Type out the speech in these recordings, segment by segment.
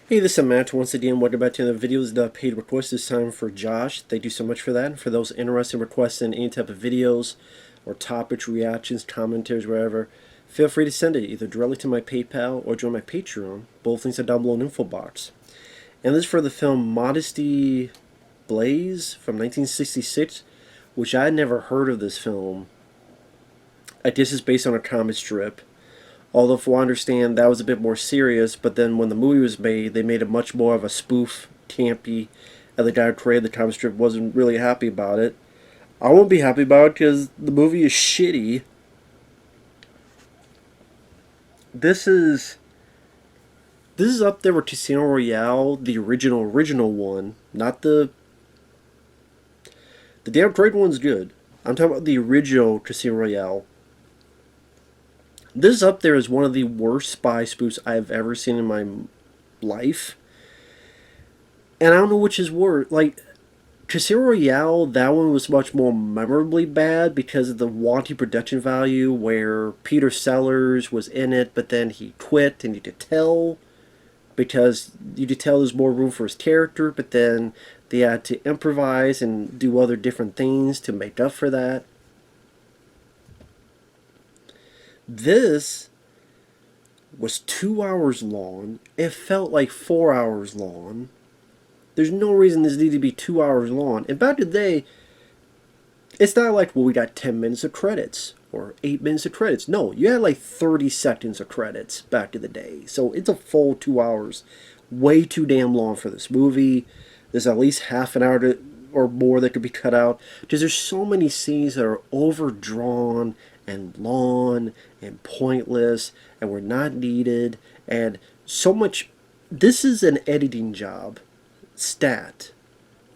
Hey, this is Matt. Once again, welcome back to another video. This is the paid request this time for Josh. Thank you so much for that. And for those interested in requesting any type of videos or topics, reactions, commentaries, wherever, feel free to send it either directly to my PayPal or join my Patreon. Both links are down below in the info box. And this is for the film Modesty, Blaise from 1966, which I had never heard of this film. I guess it's based on a comic strip. Although, from what I understand, that was a bit more serious, but then when the movie was made, they made it much more of a spoof, campy, and the guy who created the comic strip wasn't really happy about it. I won't be happy about it because the movie is shitty. This is up there with Casino Royale, the original one, not the damn trade one's good. I'm talking about the original Casino Royale. This up there is one of the worst spy spoofs I've ever seen in my life. And I don't know which is worse. Like, Casino Royale, that one was much more memorably bad because of the wanty production value where Peter Sellers was in it, but then he quit and you could tell because you could tell there's more room for his character, but then they had to improvise and do other different things to make up for that. This was 2 hours long. It felt like 4 hours long. There's no reason this needed to be 2 hours long. And back today, it's not like, well, we got 10 minutes of credits or 8 minutes of credits. No, you had like 30 seconds of credits back in the day. So it's a full 2 hours. Way too damn long for this movie. There's at least half an hour or more that could be cut out. Because there's so many scenes that are overdrawn and long and pointless and were not needed. And so much. This is an editing job. Stat.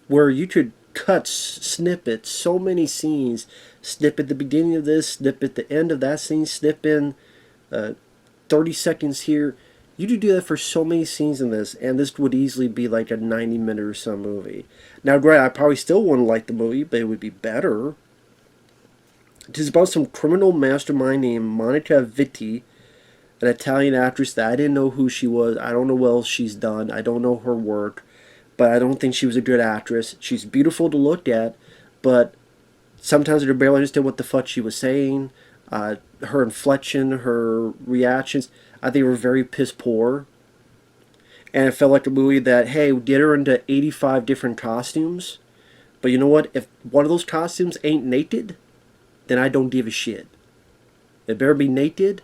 Where you could cut snippets, so many scenes, snip at the beginning of this, snip at the end of that scene, snip in 30 seconds here. You could do that for so many scenes in this, and this would easily be like a 90-minute or so movie. Now, granted, I probably still wouldn't like the movie, but it would be better. It is about some criminal mastermind named Monica Vitti, an Italian actress that I didn't know who she was. I don't know what else she's done. I don't know her work, but I don't think she was a good actress. She's beautiful to look at, but sometimes I could barely understand what the fuck she was saying. Her inflection, her reactions, I think were very piss poor. And it felt like a movie that, hey, we get her into 85 different costumes, but you know what? If one of those costumes ain't naked, then I don't give a shit. It better be naked.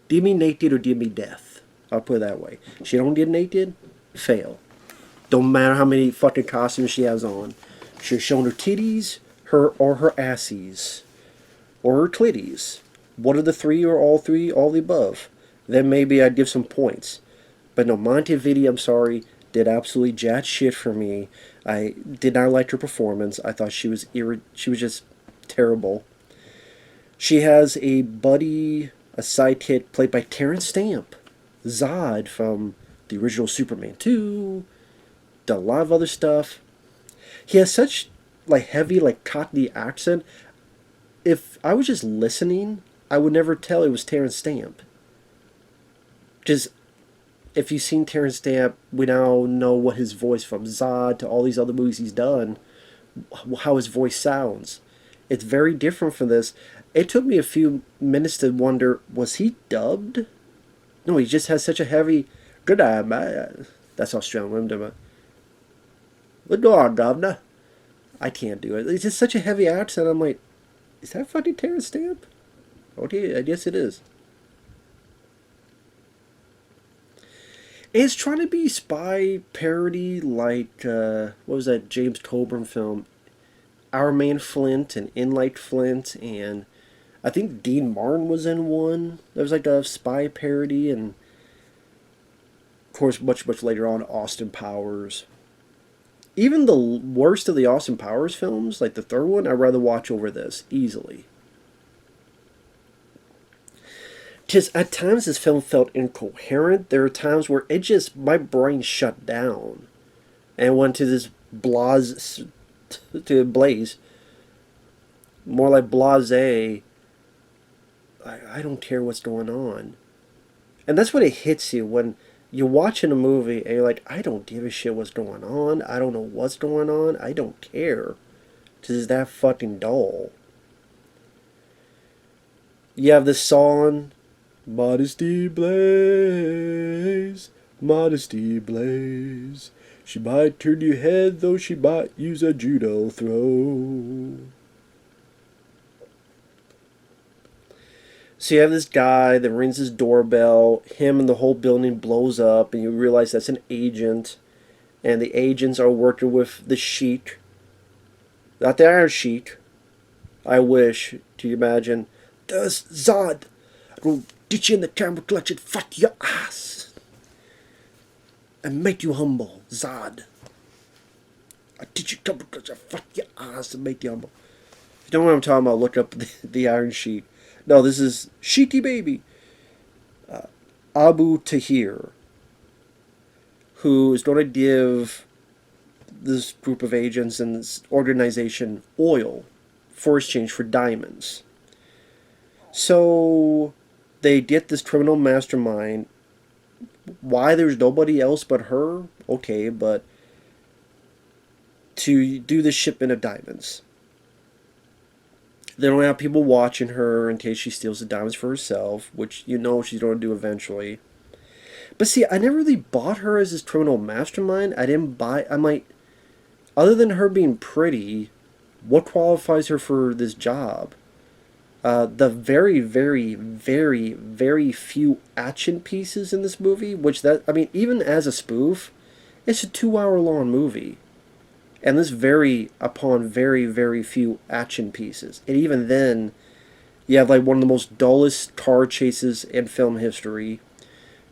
Give me naked or give me death. I'll put it that way. She don't get naked, fail. Don't matter how many fucking costumes she has on. She's showing her titties, her assies, or her clitties. One of the three or all three, all the above. Then maybe I'd give some points. But no, Montevideo, I'm sorry, did absolutely jack shit for me. I did not like her performance. I thought she was just terrible. She has a buddy, a sidekick played by Terrence Stamp, Zod from the original Superman 2, done a lot of other stuff. He has such like heavy, like Cockney accent. If I was just listening, I would never tell it was Terrence Stamp. Just if you've seen Terrence Stamp, we now know what his voice from Zod to all these other movies he's done, how his voice sounds. It's very different from this. It took me a few minutes to wonder, was he dubbed? No, he just has such a heavy, good eye, man. That's Australian. Good dog, governor. I can't do it. It's just such a heavy accent. I'm like, is that fucking Terrence Stamp? Okay, I guess it is. And it's trying to be spy parody like, what was that James Coburn film? Our Man Flint and In Like Flint, and I think Dean Martin was in one. There was like a spy parody, and of course, much later on, Austin Powers. Even the worst of the Austin Powers films, like the third one, I'd rather watch over this easily. Because at times this film felt incoherent. There are times where my brain shut down and went to this Blaise, more like blase. I don't care what's going on. And that's when it hits you, when you're watching a movie and you're like, I don't give a shit what's going on. I don't know what's going on. I don't care. This is that fucking dull. You have this song, Modesty, Blaise, Modesty, Blaise. She might turn your head, though she might use a judo throw. So you have this guy that rings his doorbell. Him and the whole building blows up, and you realize that's an agent. And the agents are working with the Sheik. Not the Iron Sheik. I wish. Do you imagine? There's Zod. I will ditch you in the camera collection. Fuck your ass. And make you humble. Zod. I ditch you camera collection. Fuck your ass and make you humble. If you don't know what I'm talking about, look up the Iron Sheik. No, this is Sheety Baby. Abu Tahir, who is going to give this group of agents and this organization oil for exchange for diamonds. So they get this criminal mastermind. Why there's nobody else but her? Okay, but to do the shipment of diamonds. They don't have people watching her in case she steals the diamonds for herself, which you know she's going to do eventually. But see, I never really bought her as this criminal mastermind. I'm like, other than her being pretty, what qualifies her for this job? The very, very, very, very few action pieces in this movie, even as a spoof, it's a 2-hour long movie. And this upon very, very few action pieces. And even then, you have like one of the most dullest car chases in film history.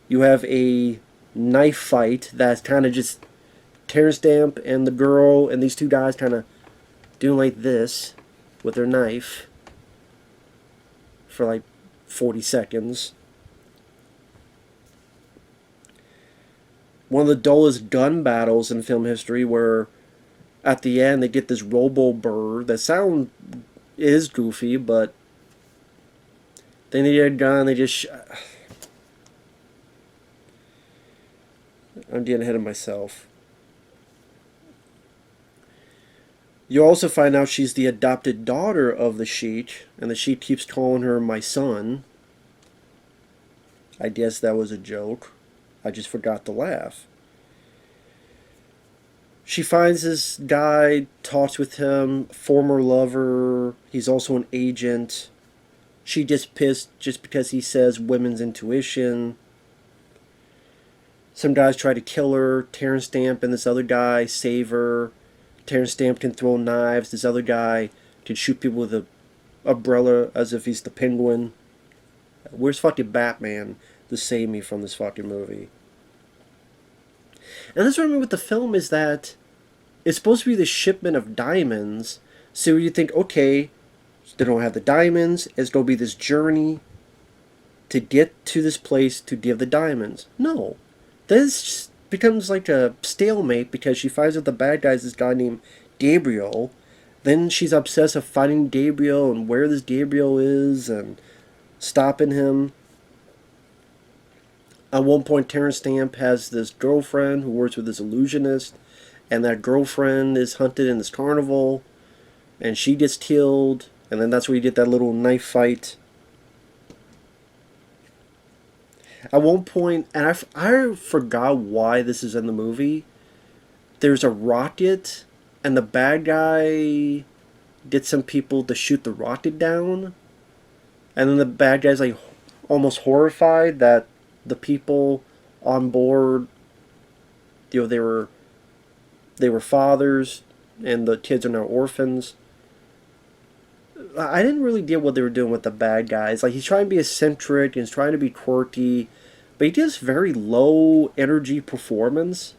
You have a knife fight that's kind of just Terrence Stamp and the girl and these two guys kind of doing like this with their knife for like 40 seconds. One of the dullest gun battles in film history where at the end they get this robo-burr that is goofy, but then they get a gun, I'm getting ahead of myself. You also find out she's the adopted daughter of the Sheik, and the Sheik keeps calling her my son. I guess that was a joke. I just forgot to laugh. She finds this guy, talks with him, former lover. He's also an agent. She just pissed just because he says women's intuition. Some guys try to kill her. Terrence Stamp and this other guy save her. Terrence Stamp can throw knives. This other guy can shoot people with an umbrella as if he's the Penguin. Where's fucking Batman to save me from this fucking movie? And that's what I mean with the film is that it's supposed to be the shipment of diamonds. So you think, okay, they don't have the diamonds. It's going to be this journey to get to this place to give the diamonds. No. This becomes like a stalemate because she finds out the bad guy is this guy named Gabriel. Then she's obsessed with finding Gabriel and where this Gabriel is and stopping him. At one point, Terrence Stamp has this girlfriend who works with this illusionist, and that girlfriend is hunted in this carnival, and she gets killed, and then that's where you get that little knife fight. At one point, and I forgot why this is in the movie, there's a rocket, and the bad guy gets some people to shoot the rocket down, and then the bad guy's like almost horrified that the people on board, they were fathers, and the kids are now orphans. I didn't really get what they were doing with the bad guys. Like, he's trying to be eccentric, and he's trying to be quirky, but he does very low energy performance.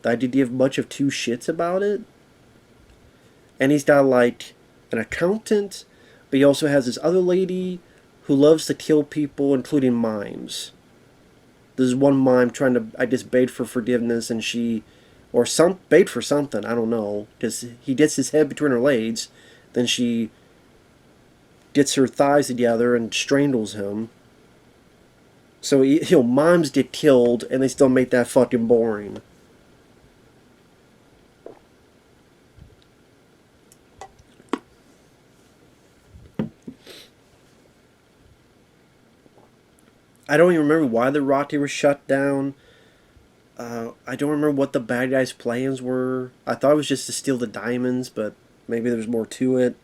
I did give much of two shits about it. And he's got like an accountant, but he also has this other lady who loves to kill people, including mimes. There's one mime trying to, I guess, beg for forgiveness, and beg for something, I don't know, because he gets his head between her legs, then she gets her thighs together and strangles him. So, moms get killed, and they still make that fucking boring. I don't even remember why the Rocky was shut down. I don't remember what the bad guys' plans were. I thought it was just to steal the diamonds, but maybe there's more to it.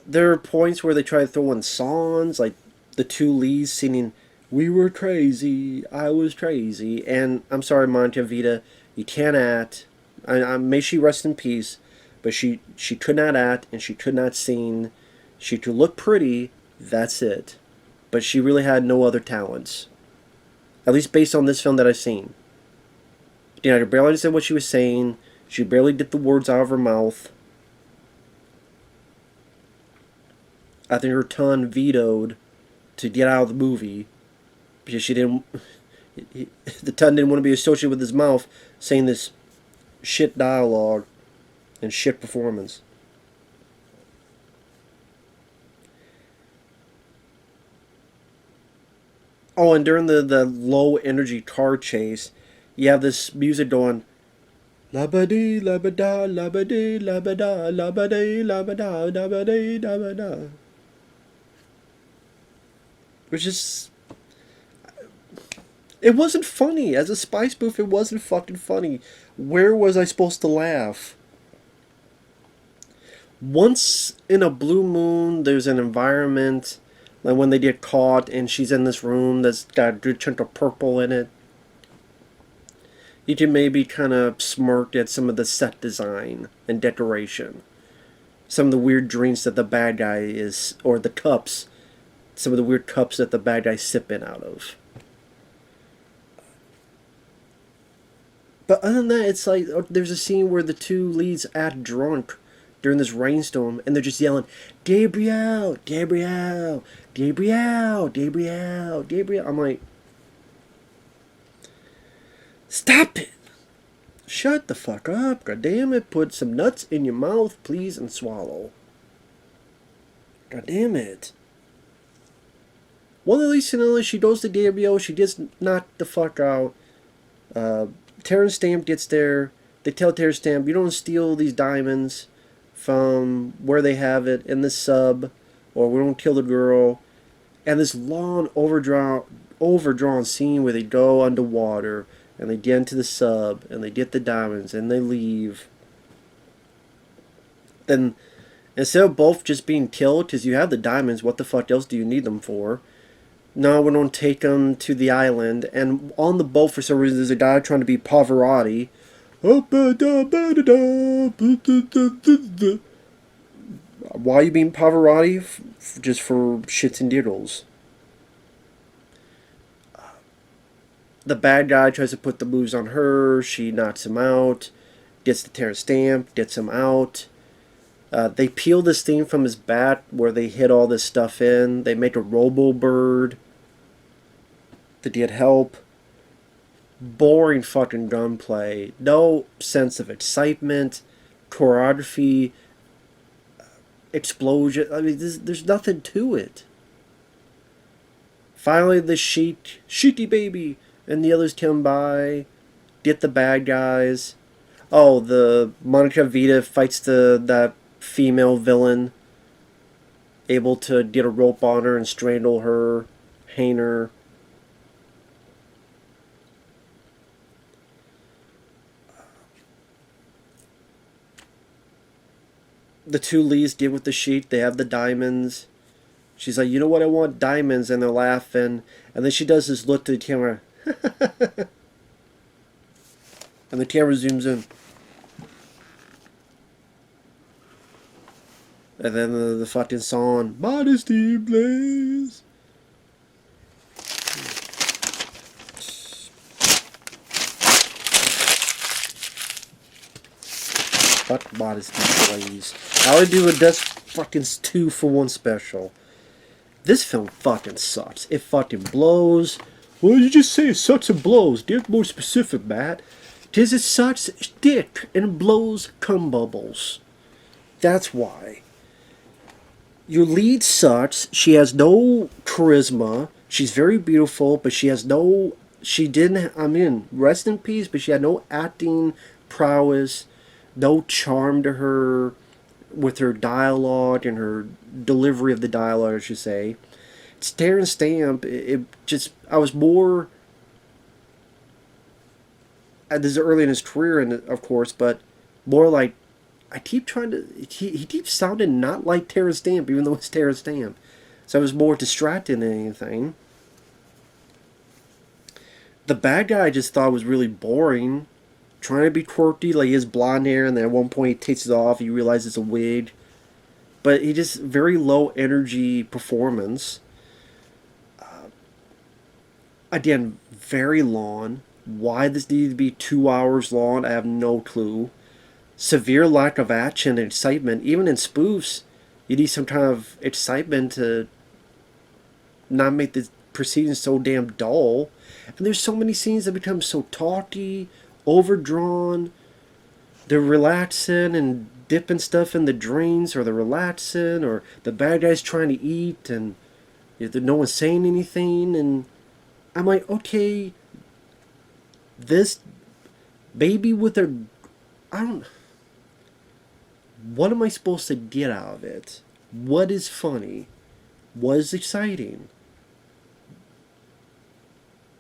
There are points where they try to throw in songs, like the two leads singing, "We were crazy, I was crazy," and I'm sorry, Monica Vita, you can't act. May she rest in peace, but she could not act and she could not sing. She could look pretty, that's it. But she really had no other talents. At least based on this film that I've seen. You know, I barely understand what she was saying. She barely get the words out of her mouth. I think her ton vetoed to get out of the movie because she didn't. The ton didn't want to be associated with his mouth saying this shit dialogue and shit performance. Oh, and during the low energy car chase, you have this music going, labadi labada labadi labada labadi labada labadi labada, which is, it wasn't funny as a spy spoof. It wasn't fucking funny. Where was I supposed to laugh? Once in a blue moon, there's an environment like when they get caught and she's in this room that's got a good chunk of purple in it. You can maybe kind of smirk at some of the set design and decoration. Some of the weird drinks that the bad guy is, or the cups, some of the weird cups that the bad guy's sipping out of. But other than that, it's like there's a scene where the two leads act drunk during this rainstorm, and they're just yelling, "Gabriel, Gabriel, Gabriel, Gabriel, Gabriel." I'm like, stop it! Shut the fuck up! God damn it! Put some nuts in your mouth, please, and swallow. God damn it! Well, at least she goes to Gabriel. She gets knocked the fuck out. Terrence Stamp gets there. They tell Terrence Stamp, "You don't steal these diamonds from where they have it in the sub, or we don't kill the girl." And this long overdrawn scene where they go underwater and they get into the sub and they get the diamonds and they leave. Then instead of both just being killed because you have the diamonds, what the fuck else do you need them for? No, we don't take them to the island. And on the boat, for some reason, there's a guy trying to be Pavarotti. Why are you being Pavarotti? Just for shits and giggles. The bad guy tries to put the moves on her. She knocks him out. Gets the Terrence Stamp. Gets him out. They peel this thing from his bat where they hid all this stuff in. They make a robo-bird to get help. Boring fucking gunplay. No sense of excitement, choreography, explosion. I mean, there's nothing to it. Finally, the Sheety baby, and the others come by, get the bad guys. Oh, the Monica Vita fights that female villain, able to get a rope on her and strangle her, hang her. The two leads get with the sheet. They have the diamonds. She's like, "You know what? I want diamonds," and they're laughing. And then she does this look to the camera, and the camera zooms in. And then the fucking song, "Modesty, Blaise." Fuck Modesty, Blaise. I would do a Dust fucking 2-for-1 special. This film fucking sucks. It fucking blows. Well, you just say it sucks and blows. Get more specific, Matt. 'Tis it sucks dick and blows cum bubbles. That's why. Your lead sucks. She has no charisma. She's very beautiful, but she has no. She didn't. I mean, rest in peace. But she had no acting prowess, no charm to her with her dialogue and her delivery of the dialogue, I should say. Terrence Stamp, it just. I was more. This is early in his career, and of course, but more like. I keep trying to. He keeps sounding not like Terrence Stamp, even though it's Terrence Stamp. So I was more distracted than anything. The bad guy I just thought was really boring. Trying to be quirky, like he has blonde hair, and then at one point he takes it off, you realize it's a wig. But he just, very low energy performance. Again, very long. Why this needed to be 2 hours long, I have no clue. Severe lack of action and excitement. Even in spoofs, you need some kind of excitement to not make the proceedings so damn dull. And there's so many scenes that become so talky, overdrawn. They're relaxing and dipping stuff in the drains, or they're relaxing, or the bad guy's trying to eat, and no one's saying anything. And I'm like, okay, this baby with their, I don't. What am I supposed to get out of it? What is funny? What is exciting?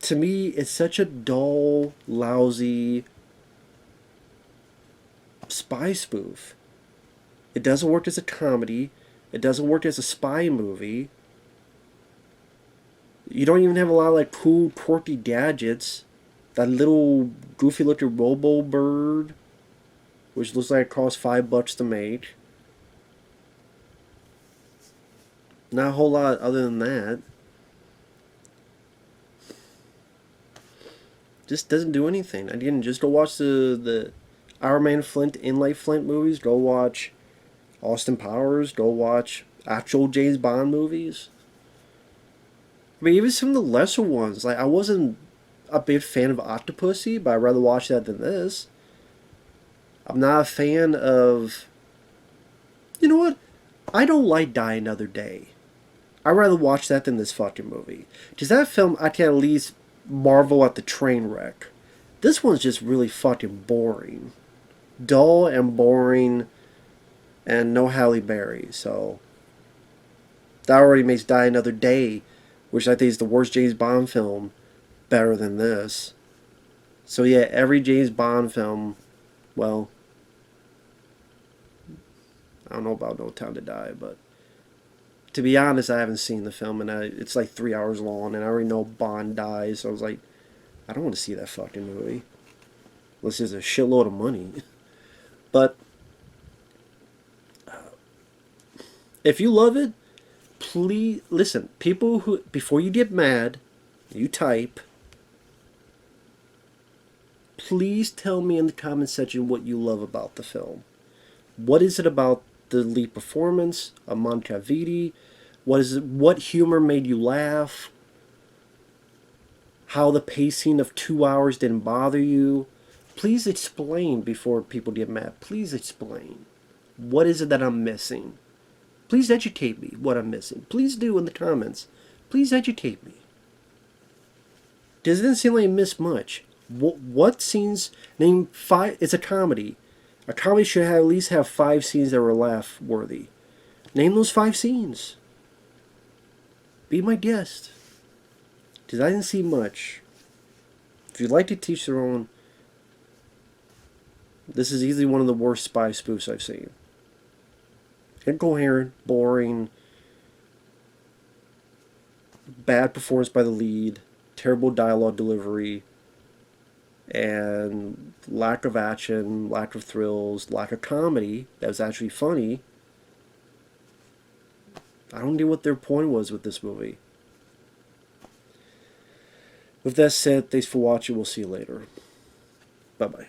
To me, it's such a dull, lousy spy spoof. It doesn't work as a comedy. It doesn't work as a spy movie. You don't even have a lot of like cool, quirky gadgets. That little goofy looking robo bird, which looks like it costs $5 to make. Not a whole lot other than that. Just doesn't do anything. Again, just go watch the Iron Man Flint, Inlay Flint movies. Go watch Austin Powers. Go watch actual James Bond movies. I mean, even some of the lesser ones. Like, I wasn't a big fan of Octopussy, but I'd rather watch that than this. I'm not a fan of... You know what? I don't like Die Another Day. I'd rather watch that than this fucking movie. Because that film, I can at least marvel at the train wreck. This one's just really fucking boring. Dull and boring, and no Halle Berry, so... That already makes Die Another Day, which I think is the worst James Bond film, better than this. So yeah, every James Bond film, well... I don't know about No Time to Die, but... To be honest, I haven't seen the film, and it's like 3 hours long, and I already know Bond dies, so I was like, I don't want to see that fucking movie. Unless there's a shitload of money. But, if you love it, please, listen, people who, before you get mad, you type, please tell me in the comment section what you love about the film. What is it about the lead performance of Monica Vitti? What humor made you laugh? How the pacing of 2 hours didn't bother you? Please explain before people get mad. Please explain. What is it that I'm missing? Please educate me what I'm missing. Please do in the comments. Please educate me. Doesn't seem like I missed much. What scenes? Name 5. It's a comedy. A comedy should at least have 5 scenes that were laugh worthy. Name those 5 scenes. Be my guest. Because I didn't see much. If you'd like to teach their own, this is easily one of the worst spy spoofs I've seen. Incoherent, boring, bad performance by the lead, terrible dialogue delivery, and lack of action, lack of thrills, lack of comedy that was actually funny. I don't know what their point was with this movie. With that said, thanks for watching. We'll see you later. Bye-bye.